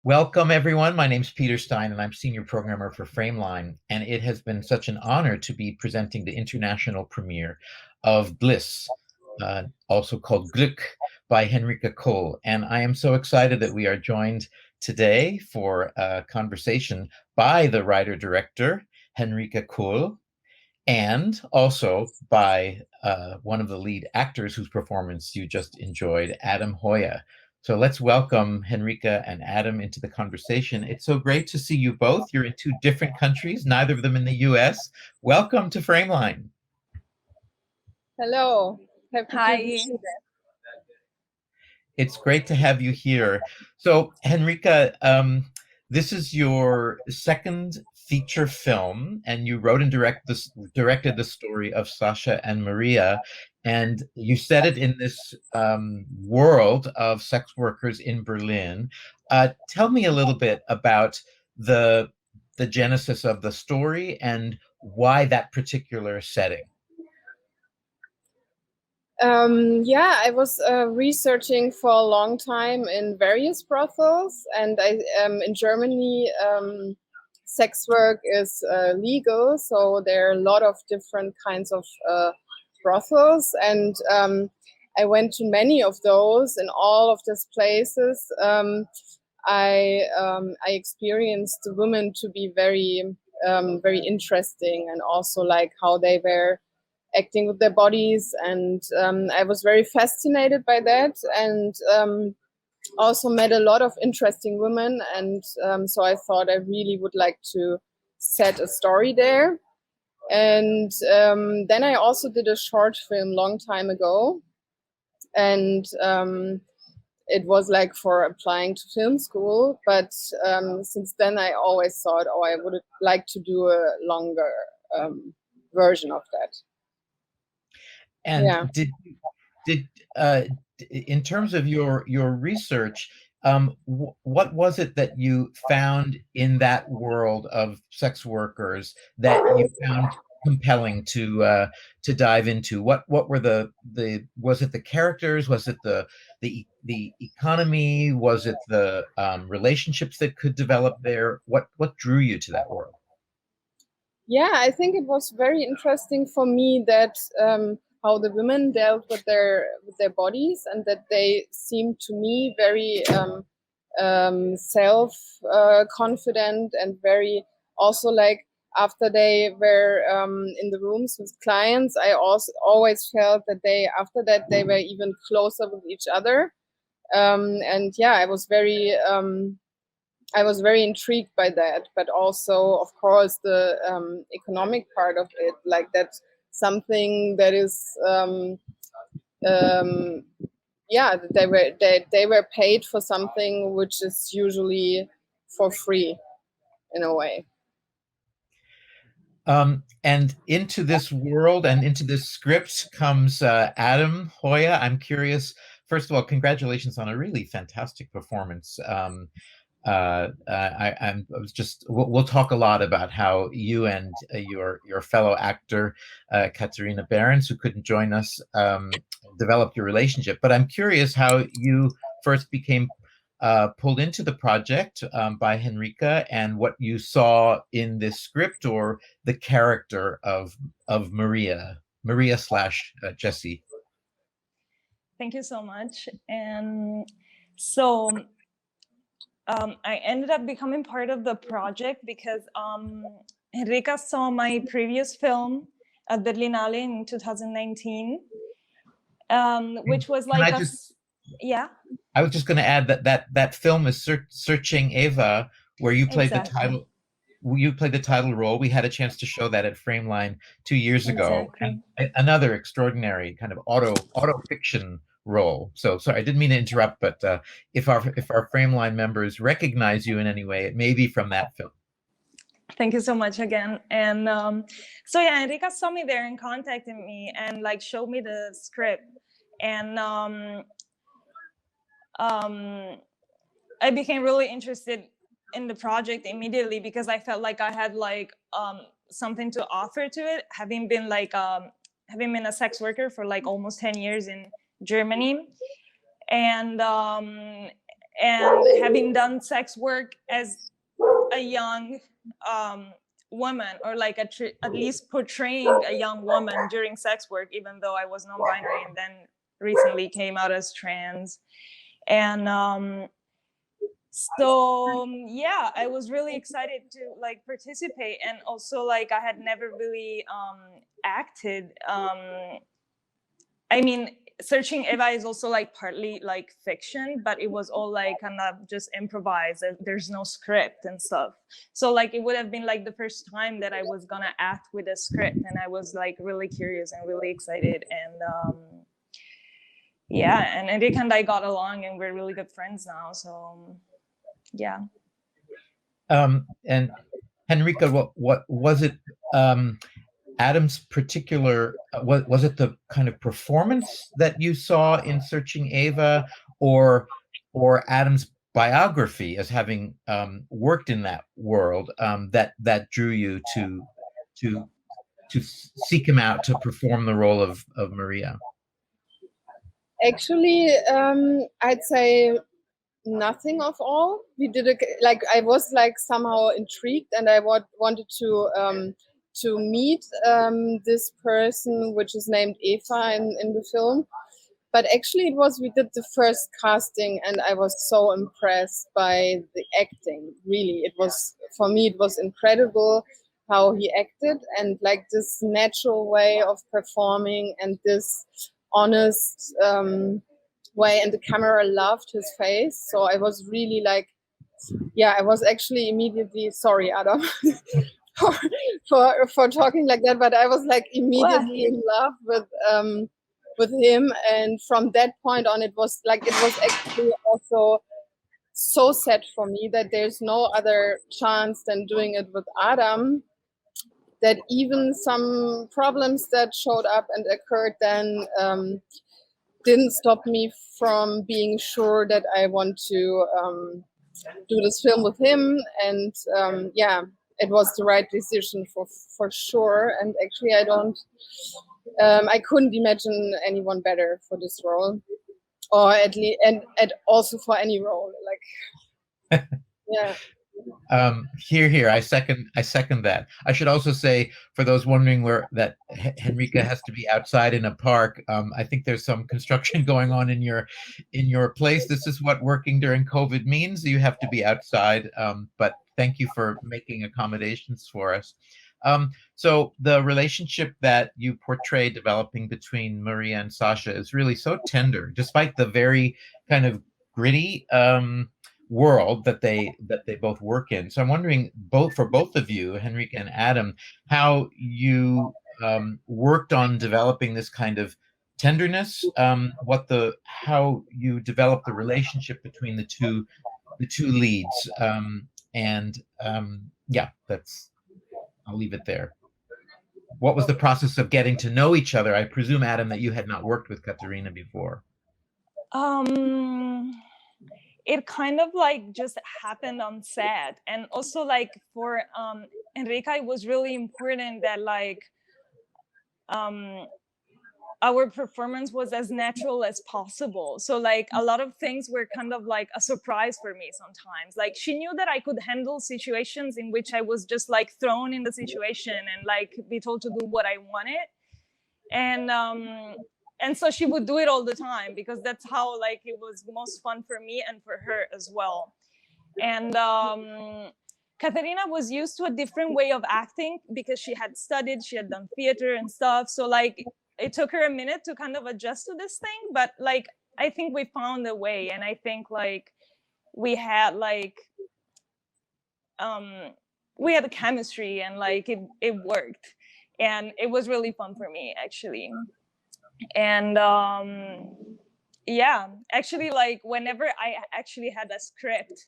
Welcome, everyone. My name's Peter Stein, and I'm senior programmer for Frameline. And it has been such an honor to be presenting the international premiere of Bliss, also called Glück, by Henrika Kull. And I am so excited that we are joined today for a conversation by the writer-director, Henrika Kull, and also by one of the lead actors whose performance you just enjoyed, Adam Hoya. So let's welcome Henrika and Adam into the conversation. It's so great to see you both. You're in two different countries, neither of them in the US. Welcome to Frameline. Hello. Hi. It's great to have you here. So Henrika, this is your second feature film, and you wrote and directed the story of Sascha and Maria, and you set it in this world of sex workers in Berlin. Tell me a little bit about the genesis of the story and why that particular setting. Yeah, I was researching for a long time in various brothels, and in Germany, sex work is legal, so there are a lot of different kinds of brothels, and I went to many of those. In all of these places, I experienced the women to be very, very interesting, and also like how they were acting with their bodies, and I was very fascinated by that, and also met a lot of interesting women, and so I thought I really would like to set a story there. And then I also did a short film long time ago, and it was like for applying to film school, but since then I always thought, oh, I would like to do a longer version of that. And yeah. did in terms of your research, what was it that you found in that world of sex workers that you found compelling to dive into? What were the was it the characters? Was it the economy? Was it the relationships that could develop there? What drew you to that world? Yeah, I think it was very interesting for me that how the women dealt with their bodies, and that they seemed to me very self confident, and very also like after they were in the rooms with clients, I also always felt that after that they were even closer with each other, and yeah, I was very intrigued by that, but also, of course, the economic part of it, like that's something that is, yeah, they were paid for something which is usually for free, in a way. And into this world and into this script comes Adam Hoya. I'm curious. First of all, congratulations on a really fantastic performance. I was just. We'll talk a lot about how you and your fellow actor Katharina Behrens, who couldn't join us, developed your relationship. But I'm curious how you first became pulled into the project by Henrika, and what you saw in this script or the character of Maria / Jessie. Thank you so much. And so I ended up becoming part of the project because Henrika saw my previous film at Berlinale in 2019, which was like yeah. I was just going to add that film is Searching Eva, where you played the title. You played the title role. We had a chance to show that at Frameline 2 years ago. And another extraordinary kind of auto fiction role. So sorry, I didn't mean to interrupt, but if our Frameline members recognize you in any way, it may be from that film. Thank you so much again. And so yeah, Henrika saw me there and contacted me and like showed me the script, and I became really interested in the project immediately because I felt like I had like something to offer to it, having been a sex worker for like almost 10 years in Germany, and and having done sex work as a young woman, or like at least portraying a young woman during sex work, even though I was non-binary and then recently came out as trans. And so yeah, I was really excited to like participate, and also like I had never really acted. I mean, Searching Eva is also like partly like fiction, but it was all like kind of just improvised. There's no script and stuff. So like it would have been like the first time that I was gonna act with a script, and I was like really curious and really excited. And yeah, and Henrika and I got along, and we're really good friends now. So yeah. And Henrika, what was it? Adam's particular, was it the kind of performance that you saw in Searching Eva, or Adam's biography as having worked in that world, that drew you to seek him out to perform the role of Maria? Actually, I'd say nothing of all. We did like I was like somehow intrigued, and I wanted to meet this person, which is named Eva in the film. But actually, we did the first casting, and I was so impressed by the acting. Really, for me, it was incredible how he acted, and like this natural way of performing, and this honest way, and the camera loved his face. So I was really like, yeah, I was actually immediately, sorry, Adam, for talking like that, but I was like immediately in love with him. And from that point on, it was actually also so sad for me that there's no other chance than doing it with Adam, that even some problems that showed up and occurred then didn't stop me from being sure that I want to do this film with him. And yeah, it was the right decision for sure. And actually, I couldn't imagine anyone better for this role, or at least, and also for any role. Like, yeah. Here, I second that. I should also say, for those wondering where that Henrika has to be outside in a park, I think there's some construction going on in your place. This is what working during COVID means. You have to be outside, but thank you for making accommodations for us. So the relationship that you portray developing between Maria and Sascha is really so tender, despite the very kind of gritty world that they both work in. So I'm wondering, for both of you, Henrika and Adam, how you worked on developing this kind of tenderness, how you developed the relationship between the two leads, yeah, I'll leave it there. What was the process of getting to know each other? I presume, Adam, that you had not worked with Katharina before. It kind of like just happened on set. And also like for Henrika, it was really important that like our performance was as natural as possible. So like a lot of things were kind of like a surprise for me sometimes. Like she knew that I could handle situations in which I was just like thrown in the situation and like be told to do what I wanted. And so she would do it all the time, because that's how like it was most fun for me and for her as well. And Katharina was used to a different way of acting because she had studied, she had done theater and stuff. So like it took her a minute to kind of adjust to this thing, but like I think we found a way, and I think like we had like we had a chemistry, and like it worked, and it was really fun for me actually. And yeah, actually like whenever I actually had a script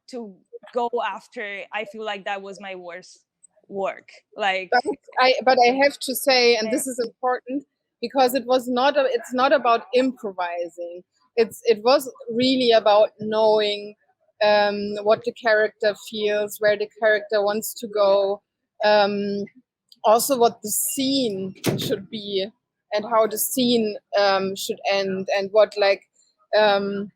to go after, I feel like that was my worst work. Like but I have to say, and this is important, because it's not about improvising. It was really about knowing what the character feels, where the character wants to go, also what the scene should be, and how the scene should end, and what like and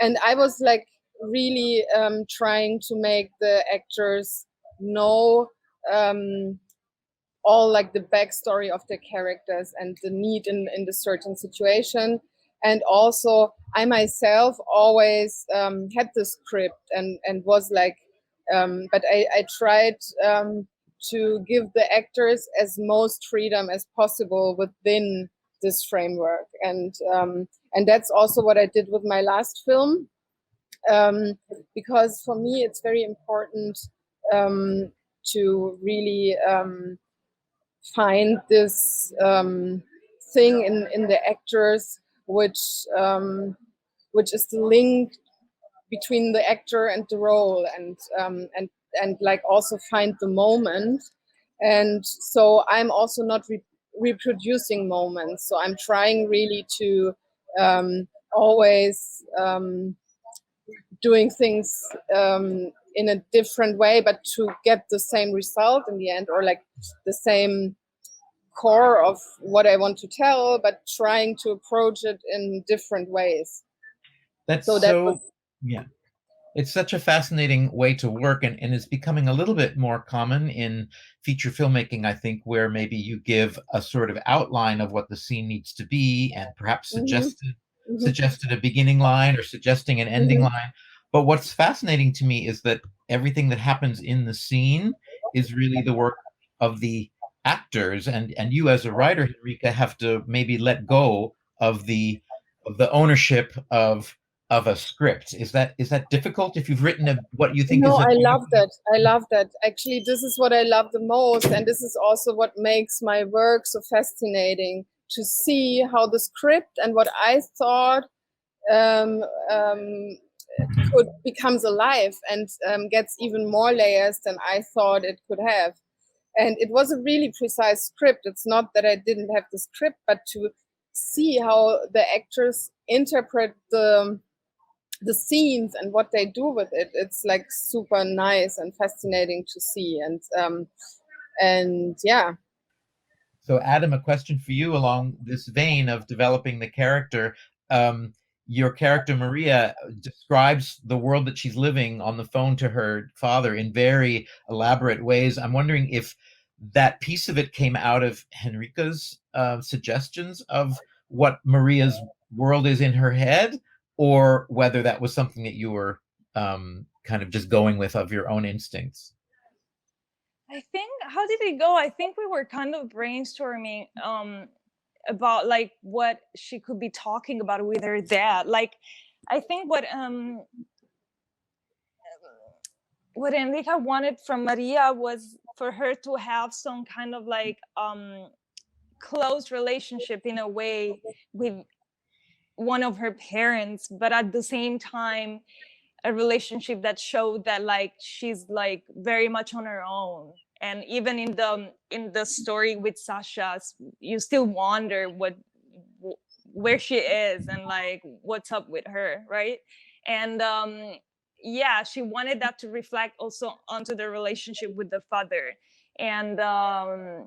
I was like really trying to make the actors know all like the backstory of the characters and the need in the certain situation. And also I myself always had the script and was like, but I tried to give the actors as most freedom as possible within this framework. And that's also what I did with my last film, because for me it's very important to really find this thing in the actors, which is the link between the actor and the role, and like also find the moment. And so I'm also not reproducing moments, so I'm trying really to always doing things in a different way, but to get the same result in the end, or like the same core of what I want to tell, but trying to approach it in different ways. That's yeah. It's such a fascinating way to work, and is becoming a little bit more common in feature filmmaking, I think, where maybe you give a sort of outline of what the scene needs to be and perhaps suggested a beginning line or suggesting an ending line. But what's fascinating to me is that everything that happens in the scene is really the work of the actors, and you as a writer, Henrika, have to maybe let go of the ownership of a script. Is that difficult if you've written what you think is I love that. Actually, this is what I love the most, and this is also what makes my work so fascinating, to see how the script and what I thought becomes alive and gets even more layers than I thought it could have. And it was a really precise script. It's not that I didn't have the script, but to see how the actors interpret the scenes and what they do with it, it's like super nice and fascinating to see. And yeah. So Adam, a question for you along this vein of developing the character. Your character Maria describes the world that she's living on the phone to her father in very elaborate ways. I'm wondering if that piece of it came out of Henrika's suggestions of what Maria's world is in her head, or whether that was something that you were kind of just going with of your own instincts. I think, how did it go? I think we were kind of brainstorming about like what she could be talking about with her dad. Like, I think what Henrika wanted from Maria was for her to have some kind of like close relationship in a way with one of her parents, but at the same time a relationship that showed that like she's like very much on her own. And even in the story with Sascha, you still wonder where she is and like what's up with her, right? And yeah, she wanted that to reflect also onto the relationship with the father. And yeah,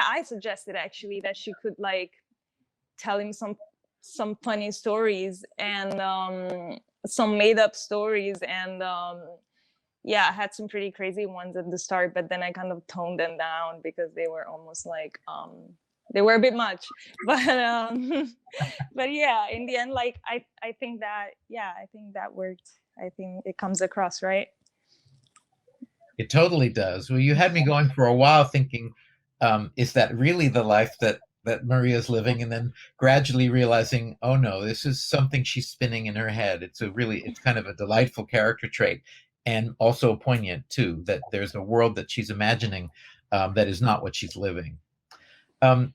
I suggested actually that she could like tell him some funny stories and some made up stories, and yeah, I had some pretty crazy ones at the start, but then I kind of toned them down because they were almost like they were a bit much. But but yeah, in the end, like I think that, yeah, I think that worked. I think it comes across, right? It totally does. Well, you had me going for a while thinking, is that really the life that Maria's living? And then gradually realizing, oh no, this is something she's spinning in her head. It's kind of a delightful character trait, and also poignant too, that there's a world that she's imagining that is not what she's living. So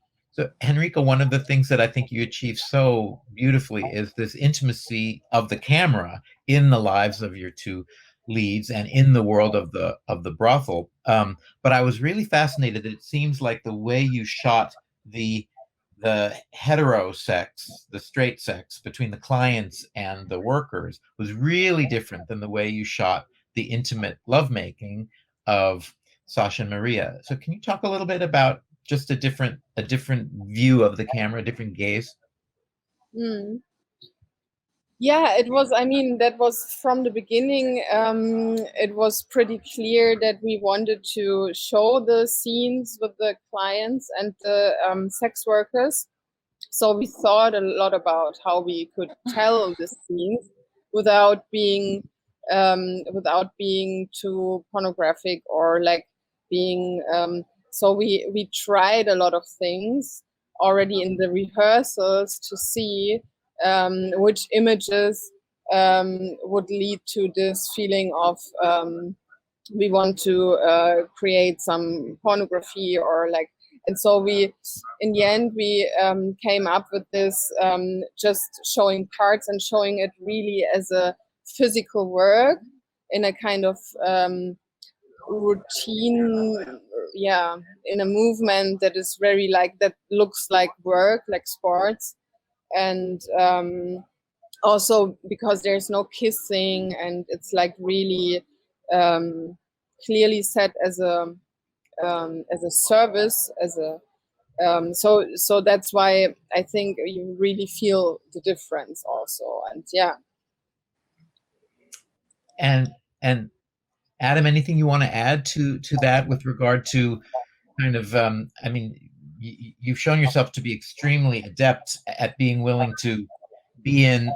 Henrika, one of the things that I think you achieve so beautifully is this intimacy of the camera in the lives of your two leads and in the world of the brothel. But I was really fascinated. It seems like the way you shot the hetero sex, the straight sex between the clients and the workers was really different than the way you shot the intimate lovemaking of Sascha and Maria. So can you talk a little bit about just a different view of the camera, a different gaze? Yeah, it was, I mean, that was from the beginning. It was pretty clear that we wanted to show the scenes with the clients and the sex workers. So we thought a lot about how we could tell the scenes without being too pornographic or like being. So we tried a lot of things already in the rehearsals to see which images would lead to this feeling of we want to create some pornography or like. And so we, in the end, we came up with this just showing parts and showing it really as a physical work in a kind of routine, yeah, in a movement that is very like, that looks like work, like sports. And also because there's no kissing and it's like really clearly set as a service, as a so that's why I think you really feel the difference also. And yeah. And Adam, anything you want to add to that with regard to kind of I mean, you've shown yourself to be extremely adept at being willing to be in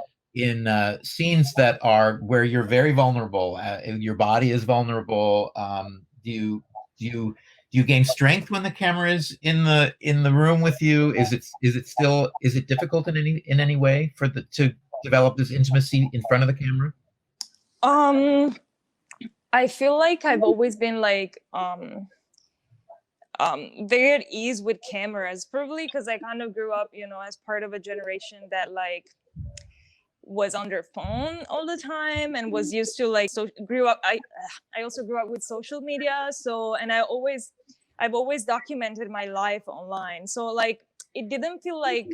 scenes that are where you're very vulnerable, your body is vulnerable. Do you gain strength when the camera is in the room with you? Is it difficult in any way to develop this intimacy in front of the camera? I feel like I've always been like very at ease with cameras, probably because I kind of grew up, you know, as part of a generation that like was on their phone all the time and was used to like, so grew up. I also grew up with social media, so, and I've always documented my life online, so like it didn't feel like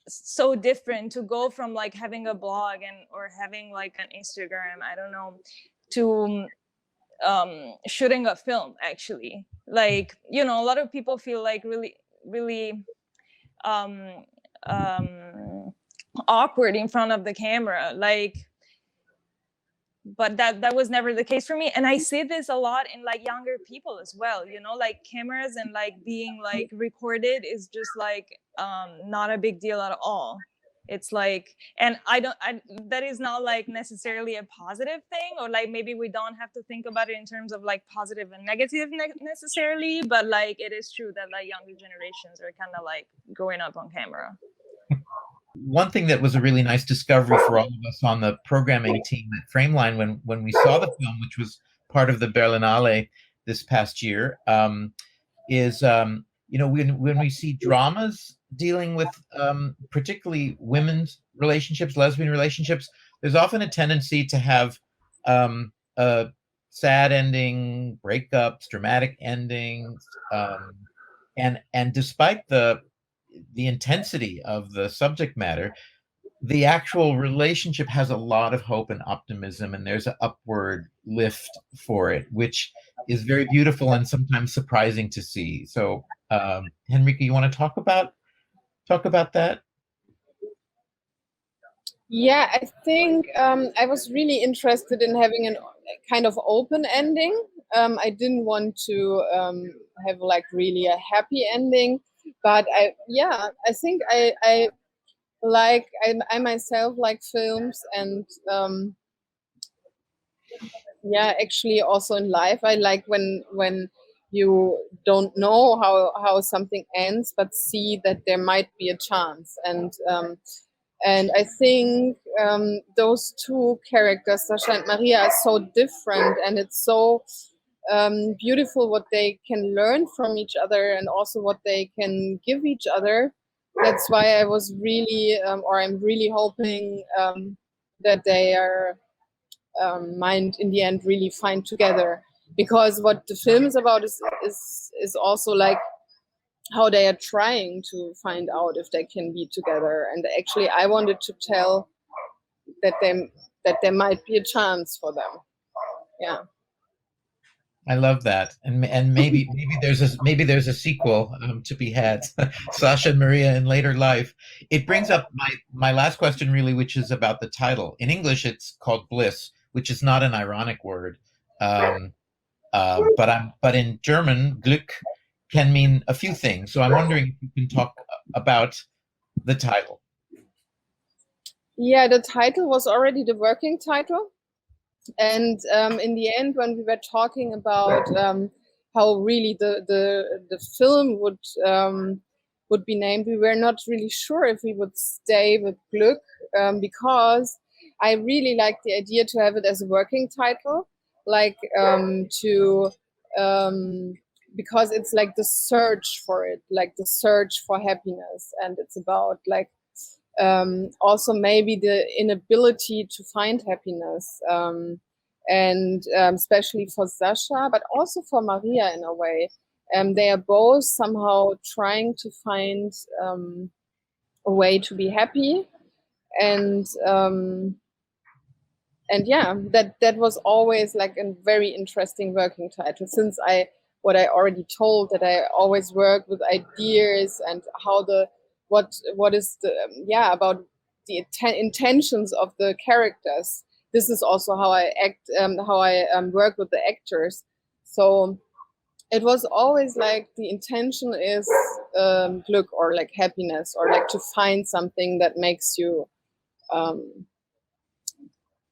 so different to go from like having a blog or having like an Instagram, I don't know, to shooting a film. Actually, like, you know, a lot of people feel like really awkward in front of the camera, like, but that was never the case for me. And I see this a lot in like younger people as well, you know, like cameras and like being like recorded is just like not a big deal at all. It's like, and that is not like necessarily a positive thing, or like maybe we don't have to think about it in terms of like positive and negative necessarily, but like it is true that like younger generations are kind of like growing up on camera. One thing that was a really nice discovery for all of us on the programming team at Frameline when we saw the film, which was part of the Berlinale this past year, is you know, when we see dramas dealing with particularly women's relationships, lesbian relationships, there's often a tendency to have a sad ending, breakups, dramatic endings, and despite the intensity of the subject matter, the actual relationship has a lot of hope and optimism, and there's an upward lift for it, which is very beautiful and sometimes surprising to see. So, Henrika, you want to talk about that? Yeah, I think I was really interested in having a kind of open ending. I didn't want to have like really a happy ending, but I think I like, I myself like films, and yeah, actually also in life I like when you don't know how something ends, but see that there might be a chance. And I think those two characters, Sascha and Maria, are so different, and it's so beautiful what they can learn from each other and also what they can give each other. That's why I was really, or I'm really hoping that they are might in the end really find together. Because what the film is about is also like how they are trying to find out if they can be together. And actually, I wanted to tell that there might be a chance for them. Yeah. I love that, and maybe there's a sequel to be had, Sascha and Maria in later life. It brings up my last question, really, which is about the title. In English, it's called Bliss, which is not an ironic word, but in German, Glück can mean a few things. So I'm wondering if you can talk about the title. Yeah, the title was already the working title. And in the end, when we were talking about how really the film would be named, we were not really sure if we would stay with Glück, because I really like the idea to have it as a working title, like because it's like the search for it, like the search for happiness, and it's about like also maybe the inability to find happiness, and especially for Sascha, but also for Maria in a way. They are both somehow trying to find a way to be happy, and yeah, that was always like a very interesting working title, since what I already told, that I always work with ideas and how what is the about the intentions of the characters. This is also how I act, how I work with the actors. So it was always like the intention is Glück, or like happiness, or like to find something that makes you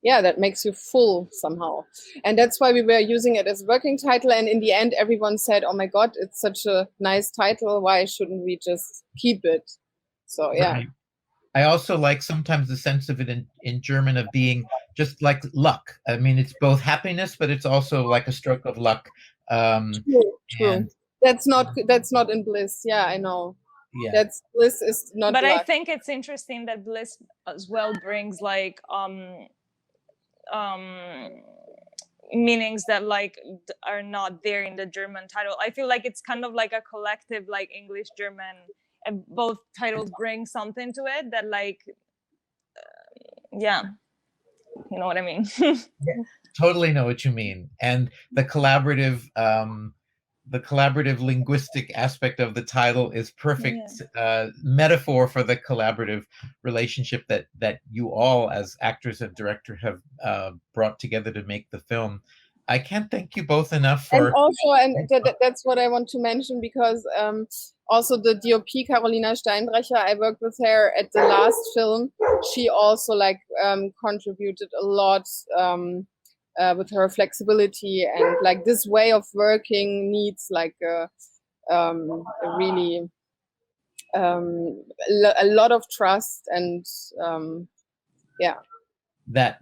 that makes you full somehow. And that's why we were using it as working title. And in the end, everyone said, oh my God, it's such a nice title. Why shouldn't we just keep it? So, yeah. Right. I also like sometimes the sense of it in German of being just like luck. I mean, it's both happiness, but it's also like a stroke of luck. True. That's not in Bliss. Yeah, I know. Yeah. That's Bliss is not But luck. I think it's interesting that Bliss as well brings like meanings that like are not there in the German title. I feel like it's kind of like a collective, like English, German, and both titles bring something to it that like yeah, you know what I mean. Yeah, totally know what you mean. And the collaborative linguistic aspect of the title is perfect metaphor for the collaborative relationship that you all as actors and director have brought together to make the film. I can't thank you both enough for. And also, that's what I want to mention, because also the DOP Carolina Steinbrecher, I worked with her at the last film. She also like contributed a lot with her flexibility, and like this way of working needs like a really a lot of trust, and that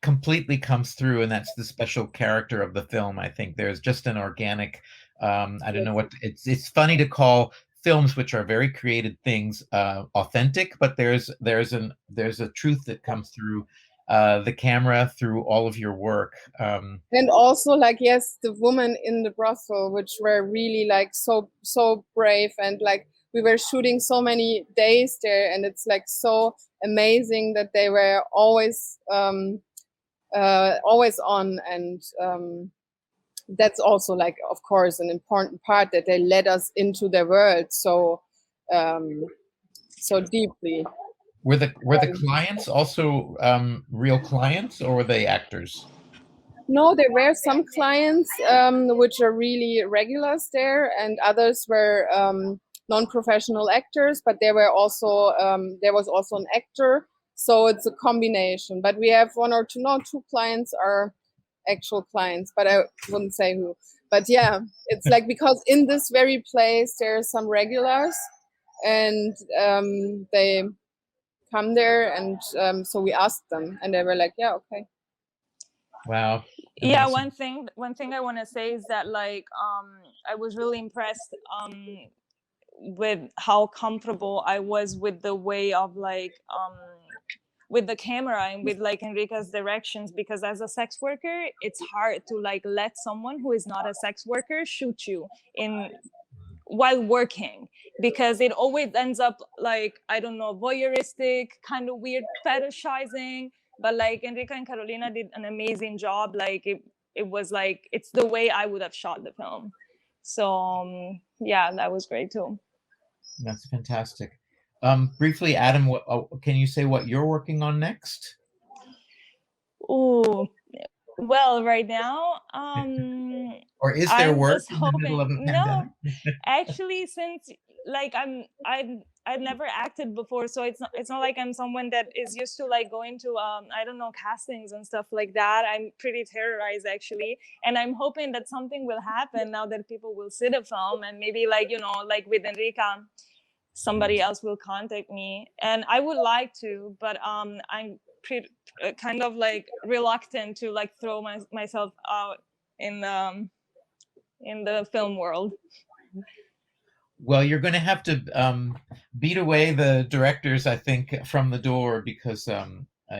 completely comes through, and that's the special character of the film. I think there's just an organic I don't know what it's funny to call films which are very created things authentic, but there's a truth that comes through the camera, through all of your work. And also like, yes, the women in the brothel, which were really like so brave, and like we were shooting so many days there, and it's like so amazing that they were always on, and that's also like, of course, an important part, that they let us into their world so deeply. Were the clients also real clients, or were they actors? No, there were some clients which are really regulars there, and others were non-professional actors, but there was also an actor, so it's a combination. But we have two clients are actual clients, but I wouldn't say who. But yeah, it's like, because in this very place there are some regulars, and they come there, and so we asked them, and they were like, yeah, okay. Wow. Yeah, one thing I want to say is that like I was really impressed with how comfortable I was with the way of like with the camera and with like Henrika's directions, because as a sex worker it's hard to like let someone who is not a sex worker shoot you in while working, because it always ends up like, I don't know, voyeuristic, kind of weird fetishizing. But like Henrika and Carolina did an amazing job. Like it was like, it's the way I would have shot the film. So yeah, that was great too. That's fantastic. Briefly, Adam, can you say what you're working on next? Oh, well, right now, or is there I'm work just in the middle of a hoping. pandemic? No, actually, since like I've never acted before, so it's not like I'm someone that is used to like going to I don't know, castings and stuff like that. I'm pretty terrorized actually, and I'm hoping that something will happen now that people will see the film, and maybe like, you know, like with Henrika, somebody else will contact me, and I would like to, but I'm pretty kind of like reluctant to like throw myself out in the film world. Well, you're going to have to beat away the directors, I think, from the door, because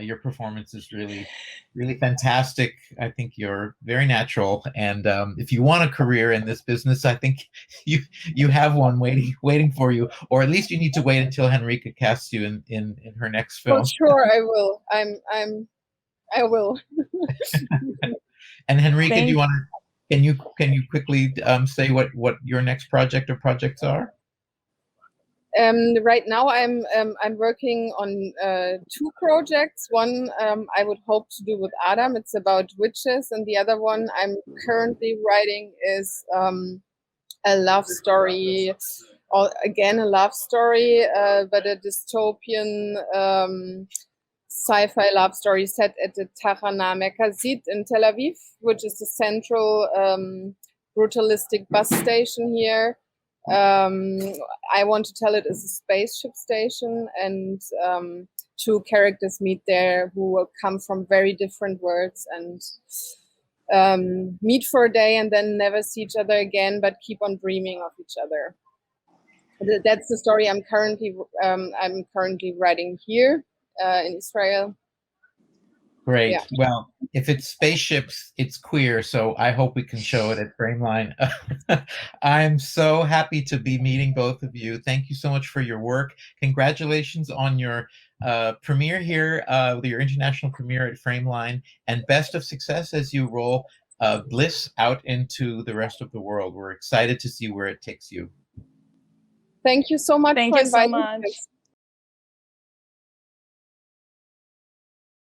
your performance is really, really fantastic. I think you're very natural, and if you want a career in this business, I think you have one waiting for you. Or at least you need to wait until Henrika casts you in her next film. For sure, I will. I will. And Henrika, do you want to? Can you quickly say what your next project or projects are? Right now, I'm working on 2 projects. One I would hope to do with Adam. It's about witches, and the other one I'm currently writing is a love story. Again, a love story, but a dystopian sci-fi love story set at the Tachana Merkazit in Tel Aviv, which is the central brutalistic bus station here. I want to tell it as a spaceship station, and 2 characters meet there who come from very different worlds and meet for a day and then never see each other again, but keep on dreaming of each other. That's the story I'm currently writing here in Israel. Great. Yeah. Well, if it's spaceships, it's queer, so I hope we can show it at Frameline. I'm so happy to be meeting both of you. Thank you so much for your work. Congratulations on your premiere here, your international premiere at Frameline, and best of success as you roll Bliss out into the rest of the world. We're excited to see where it takes you. Thank you so much for inviting us.